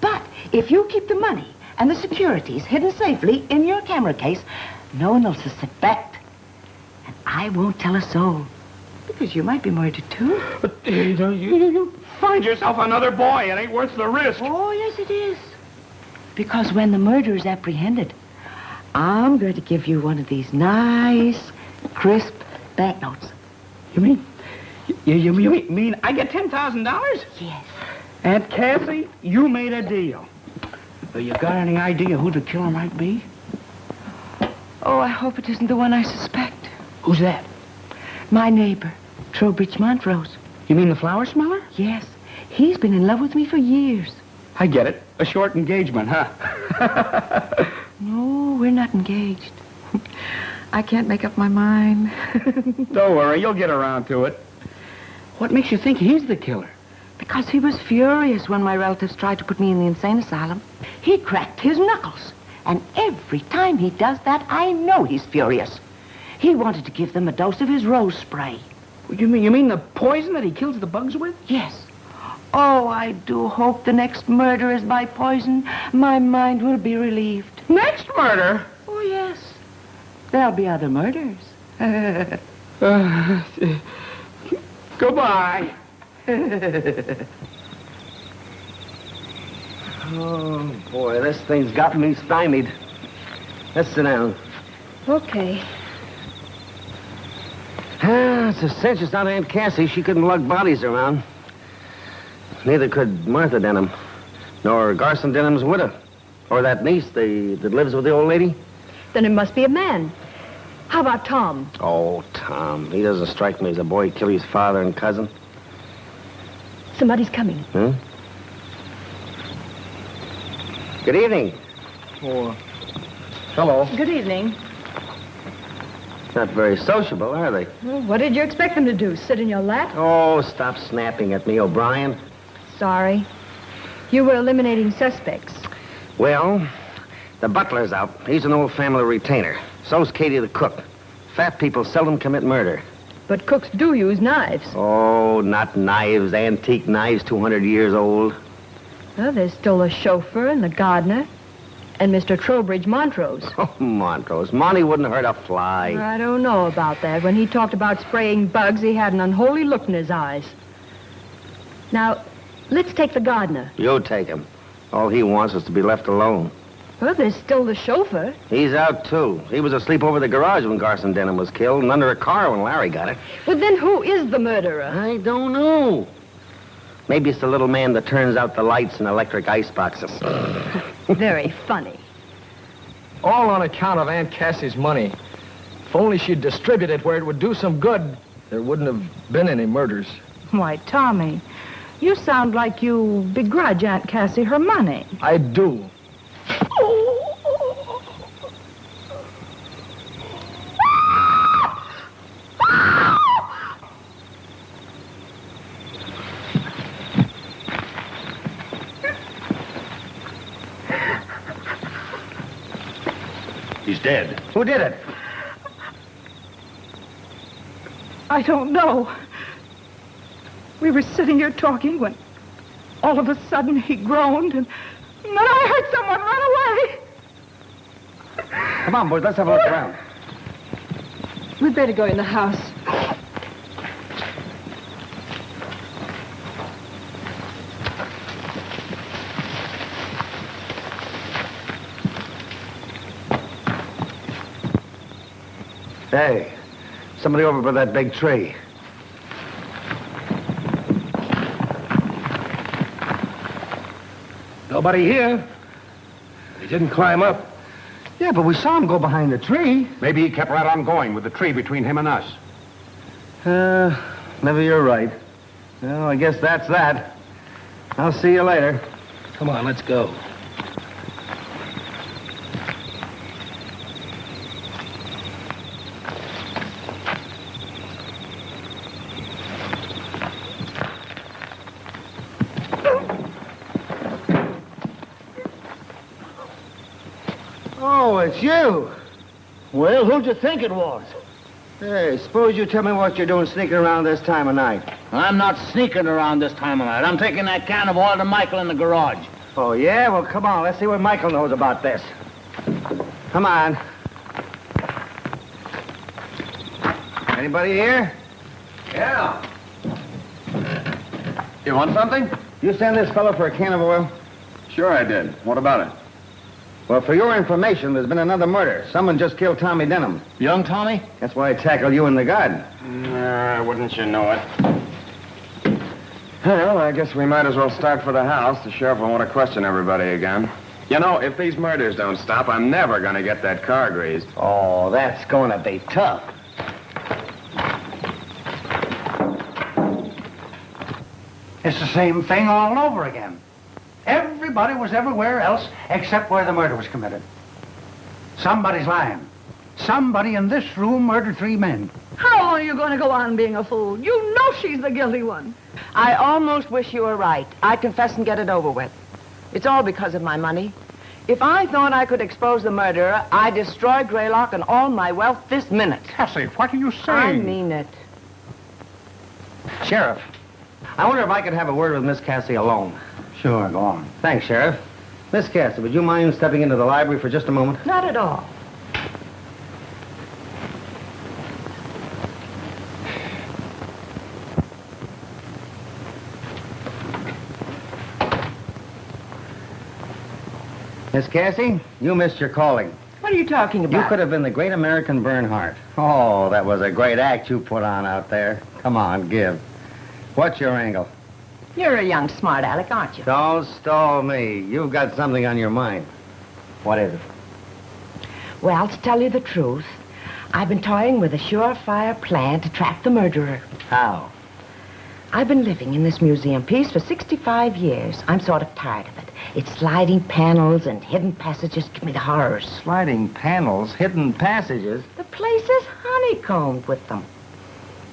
But if you keep the money and the securities hidden safely in your camera case, no one will suspect. And I won't tell a soul. Because you might be murdered, too. But you find yourself another boy. It ain't worth the risk. Oh, yes, it is. Because when the murderer is apprehended, I'm going to give you one of these nice, crisp banknotes. You mean I get $10,000? Yes. Aunt Cassie, you made a deal. You got any idea who the killer might be? Oh, I hope it isn't the one I suspect. Who's that? My neighbor, Trowbridge Montrose. You mean the flower smeller? Yes. He's been in love with me for years. I get it. A short engagement, huh? No, we're not engaged. I can't make up my mind. Don't worry, you'll get around to it. What makes you think he's the killer? Because he was furious when my relatives tried to put me in the insane asylum. He cracked his knuckles. And every time he does that, I know he's furious. He wanted to give them a dose of his rose spray. You mean the poison that he kills the bugs with? Yes. Oh, I do hope the next murder is by poison. My mind will be relieved. Next murder? Oh, yes. There'll be other murders. Goodbye. Oh, boy, this thing's got me stymied. Let's sit down. Okay. It's a cinch it's not Aunt Cassie. She couldn't lug bodies around. Neither could Martha Denham, nor Garson Denham's widow, or that niece that lives with the old lady. Then it must be a man. How about Tom? Oh, Tom. He doesn't strike me as a boy kill his father and cousin. Somebody's coming. Hmm? Good evening. Oh, hello. Good evening. Not very sociable, are they? Well, what did you expect them to do? Sit in your lap? Oh, stop snapping at me, O'Brien. Sorry. You were eliminating suspects. Well, the butler's out. He's an old family retainer. So's Katie the cook. Fat people seldom commit murder. But cooks do use knives. Oh, not knives. Antique knives, 200 years old. Well, there's still the chauffeur and the gardener. And Mr. Trowbridge Montrose. Oh, Montrose. Monty wouldn't hurt a fly. I don't know about that. When he talked about spraying bugs, he had an unholy look in his eyes. Now, let's take the gardener. You take him. All he wants is to be left alone. Well, there's still the chauffeur. He's out, too. He was asleep over the garage when Garson Denham was killed and under a car when Larry got it. Well, then who is the murderer? I don't know. Maybe it's the little man that turns out the lights in electric ice boxes. Very funny. All on account of Aunt Cassie's money. If only she'd distribute it where it would do some good, there wouldn't have been any murders. Why, Tommy, you sound like you begrudge Aunt Cassie her money. I do. He's dead. Who did it? I don't know. We were sitting here talking when all of a sudden he groaned and then I heard someone run away. Come on, boys, let's have a look around. We'd better go in the house. Hey, somebody over by that big tree. Nobody here. He didn't climb up. Yeah, but we saw him go behind the tree. Maybe he kept right on going with the tree between him and us. Maybe you're right. Well, I guess that's that. I'll see you later. Come on, let's go. Oh, it's you. Well, who'd you think it was? Hey, suppose you tell me what you're doing sneaking around this time of night. I'm not sneaking around this time of night. I'm taking that can of oil to Michael in the garage. Oh, yeah? Well, come on. Let's see what Michael knows about this. Come on. Anybody here? Yeah. You want something? You send this fellow for a can of oil? Sure I did. What about it? Well, for your information, there's been another murder. Someone just killed Tommy Denham. Young Tommy? That's why I tackled you in the garden. Wouldn't you know it? Well, I guess we might as well start for the house. The sheriff will want to question everybody again. You know, if these murders don't stop, I'm never going to get that car greased. Oh, that's going to be tough. It's the same thing all over again. Everybody was everywhere else except where the murder was committed. Somebody's lying. Somebody in this room murdered 3 men. How long are you going to go on being a fool? You know she's the guilty one. I almost wish you were right. I'd confess and get it over with. It's all because of my money. If I thought I could expose the murderer, I'd destroy Greylock and all my wealth this minute. Cassie, what are you saying? I mean it. Sheriff, I wonder if I could have a word with Miss Cassie alone. Sure, go on. Thanks, Sheriff. Miss Cassie, would you mind stepping into the library for just a moment? Not at all. Miss Cassie, you missed your calling. What are you talking about? You could have been the great American Bernhardt. Oh, that was a great act you put on out there. Come on, give. What's your angle? You're a young smart aleck, aren't you? Don't stall me. You've got something on your mind. What is it? Well, to tell you the truth, I've been toying with a surefire plan to trap the murderer. How? I've been living in this museum piece for 65 years. I'm sort of tired of it. Its sliding panels and hidden passages give me the horrors. Sliding panels, hidden passages? The place is honeycombed with them.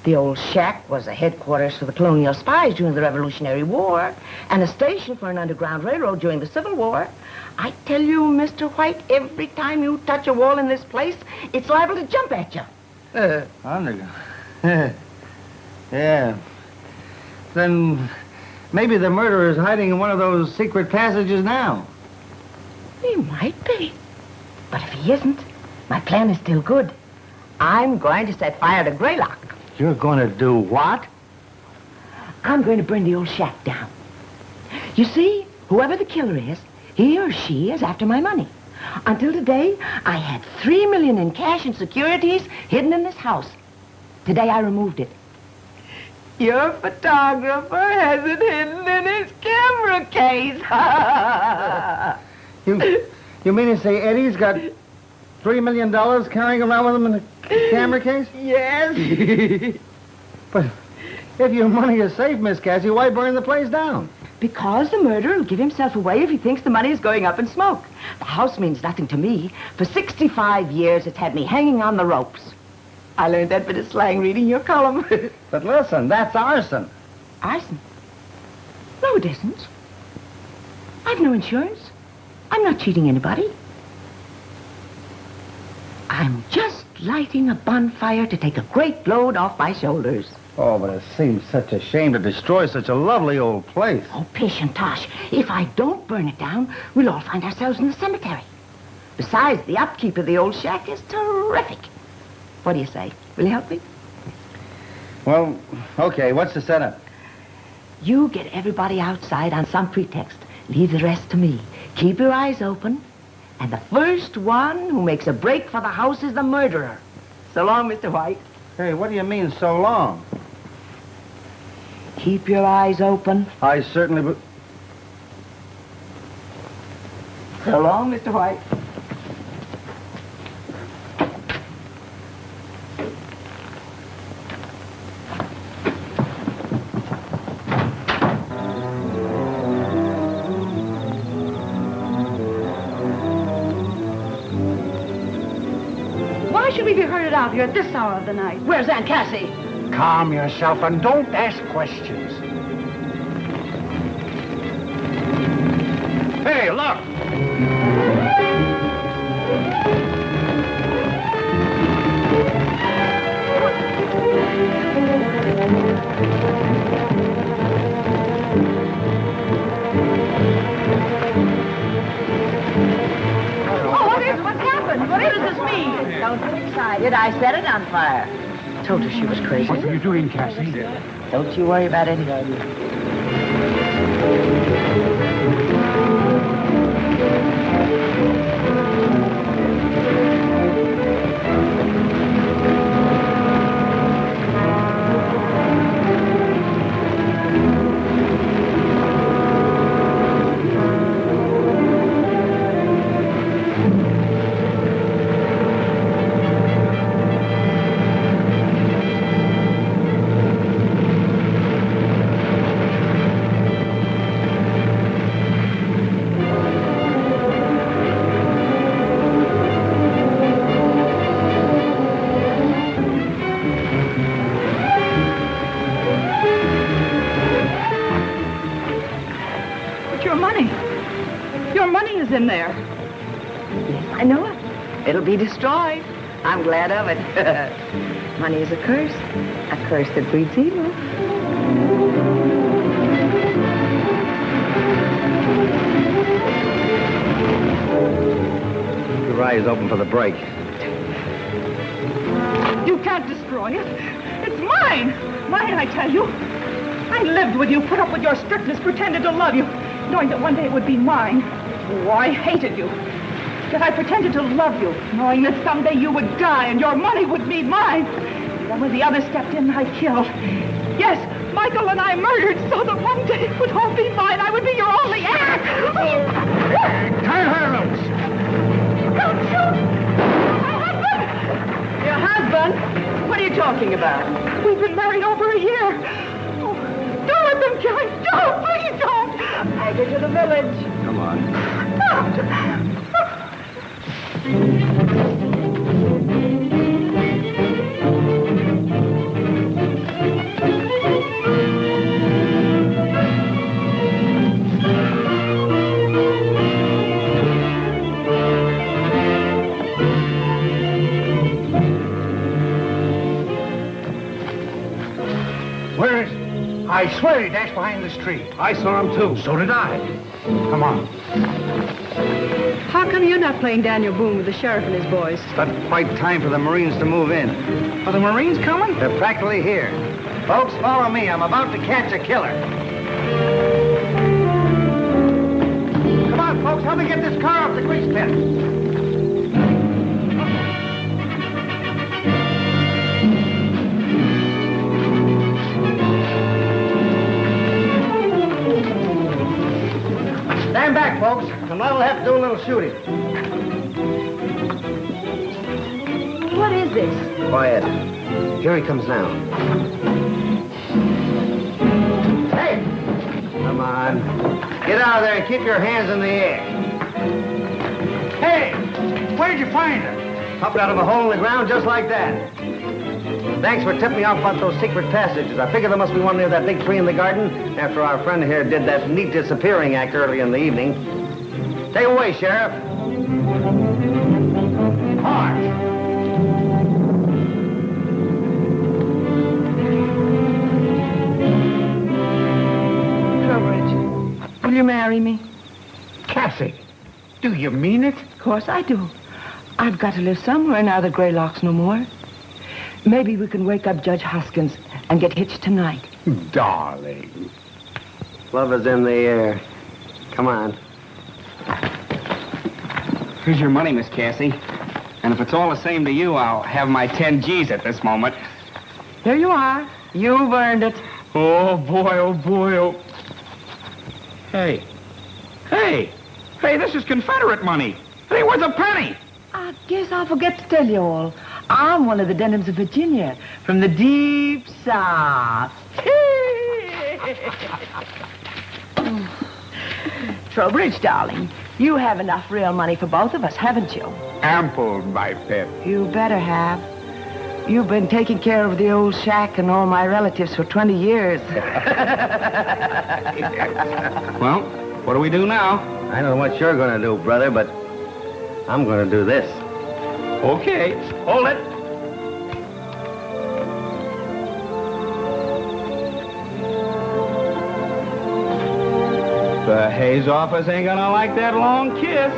The old shack was the headquarters for the colonial spies during the Revolutionary War and a station for an underground railroad during the Civil War. I tell you, Mr. White, every time you touch a wall in this place, it's liable to jump at you. Underground. Yeah. Then maybe the murderer is hiding in one of those secret passages now. He might be. But if he isn't, my plan is still good. I'm going to set fire to Greylock. You're going to do what? I'm going to burn the old shack down. You see, whoever the killer is, he or she is after my money. Until today, I had $3 million in cash and securities hidden in this house. Today, I removed it. Your photographer has it hidden in his camera case. You mean to say Eddie's got $3 million carrying around with him in a camera case? Yes. But if your money is safe, Miss Cassie, why burn the place down? Because the murderer will give himself away if he thinks the money is going up in smoke. The house means nothing to me. For 65 years, it's had me hanging on the ropes. I learned that bit of slang reading your column. But listen, that's arson. Arson? No, it isn't. I've no insurance. I'm not cheating anybody. I'm just lighting a bonfire to take a great load off my shoulders. Oh, but it seems such a shame to destroy such a lovely old place. Oh, patient Tosh. If I don't burn it down, we'll all find ourselves in the cemetery. Besides, the upkeep of the old shack is terrific. What do you say? Will you help me? Well, okay, what's the setup? You get everybody outside on some pretext. Leave the rest to me. Keep your eyes open. And the first one who makes a break for the house is the murderer. So long, Mr. White. Hey, what do you mean, so long? Keep your eyes open. I certainly... So long, Mr. White. Why should we be herded out here at this hour of the night? Where's Aunt Cassie? Calm yourself and don't ask questions. Hey, look! What does this mean? Don't get excited. I set it on fire. Told her she was crazy. What are you doing, Cassie? Don't you worry about it. In there. Yes, I know it. It'll be destroyed. I'm glad of it. Money is a curse that breeds evil. Your eyes open for the break. You can't destroy it. It's mine. Mine, I tell you. I lived with you, put up with your strictness, pretended to love you, knowing that one day it would be mine. Oh, I hated you. Yet I pretended to love you, knowing that someday you would die and your money would be mine. Then when the others stepped in, I killed. Yes, Michael and I murdered so that one day it would all be mine. I would be your only heir. Tie her loose. Don't shoot! My husband! Your husband? What are you talking about? We've been married over a year. Oh, don't let them kill him. Don't! Please don't! Take her to the village. Come on. Where is he? I swear he dashed behind this tree. I saw him, too. So did I. Come on. How come you're not playing Daniel Boone with the sheriff and his boys? It's not quite time for the Marines to move in. Are the Marines coming? They're practically here. Folks, follow me. I'm about to catch a killer. Come on, folks. Help me get this car off the grease pit. Stand back, folks. And I'll have to do a little shooting. What is this? Quiet. Here he comes now. Hey! Come on. Get out of there and keep your hands in the air. Hey! Where'd you find her? Popped out of a hole in the ground just like that. Thanks for tipping me off about those secret passages. I figure there must be one near that big tree in the garden after our friend here did that neat disappearing act early in the evening. Take away, Sheriff. March. Trowbridge, will you marry me? Cassie, do you mean it? Of course I do. I've got to live somewhere now that Greylock's no more. Maybe we can wake up Judge Hoskins and get hitched tonight. Darling. Love is in the air. Come on. Here's your money, Miss Cassie. And if it's all the same to you, I'll have my 10 G's at this moment. Here you are. You've earned it. Oh, boy, oh, boy, oh. Hey. Hey, this is Confederate money. It ain't worth a penny. I guess I'll forget to tell you all. I'm one of the Denhams of Virginia, from the deep south. Trowbridge, darling, you have enough real money for both of us, haven't you? Ample, my pet. You better have. You've been taking care of the old shack and all my relatives for 20 years. Well, what do we do now? I don't know what you're going to do, brother, but I'm going to do this. Okay. Hold it. The Hayes office ain't gonna like that long kiss.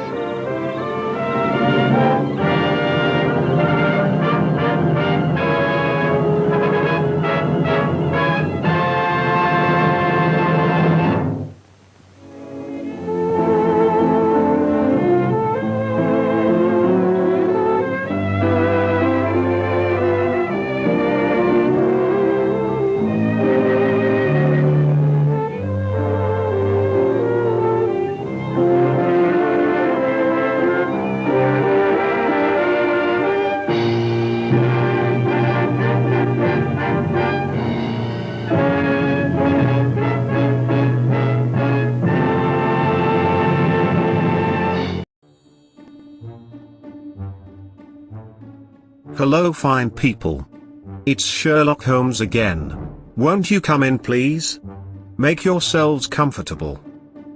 Hello, fine people. It's Sherlock Holmes again. Won't you come in, please? Make yourselves comfortable.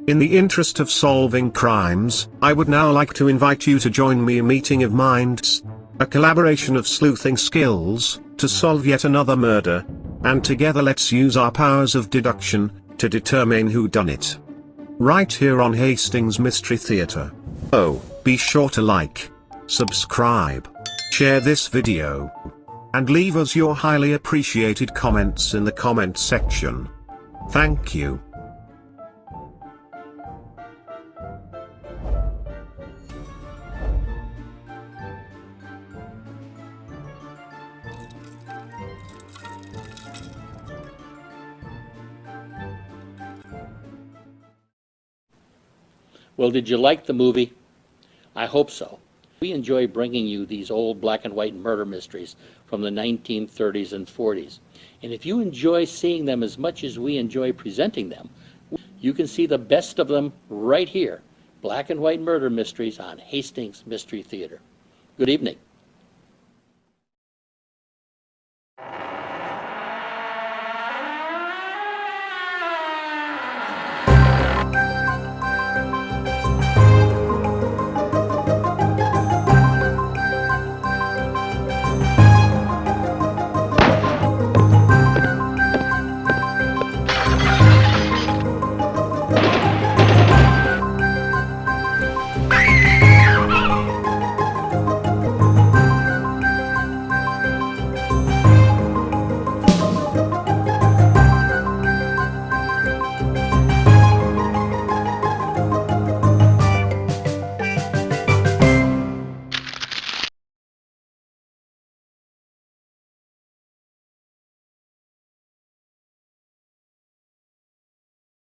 In the interest of solving crimes, I would now like to invite you to join me in a meeting of minds, a collaboration of sleuthing skills, to solve yet another murder, and together let's use our powers of deduction, to determine who done it. Right here on Hastings Mystery Theater. Oh, be sure to like, subscribe, share this video, and leave us your highly appreciated comments in the comment section. Thank you. Well, did you like the movie? I hope so. We enjoy bringing you these old black and white murder mysteries from the 1930s and 40s. And if you enjoy seeing them as much as we enjoy presenting them, you can see the best of them right here. Black and white murder mysteries on Hastings Mystery Theater. Good evening.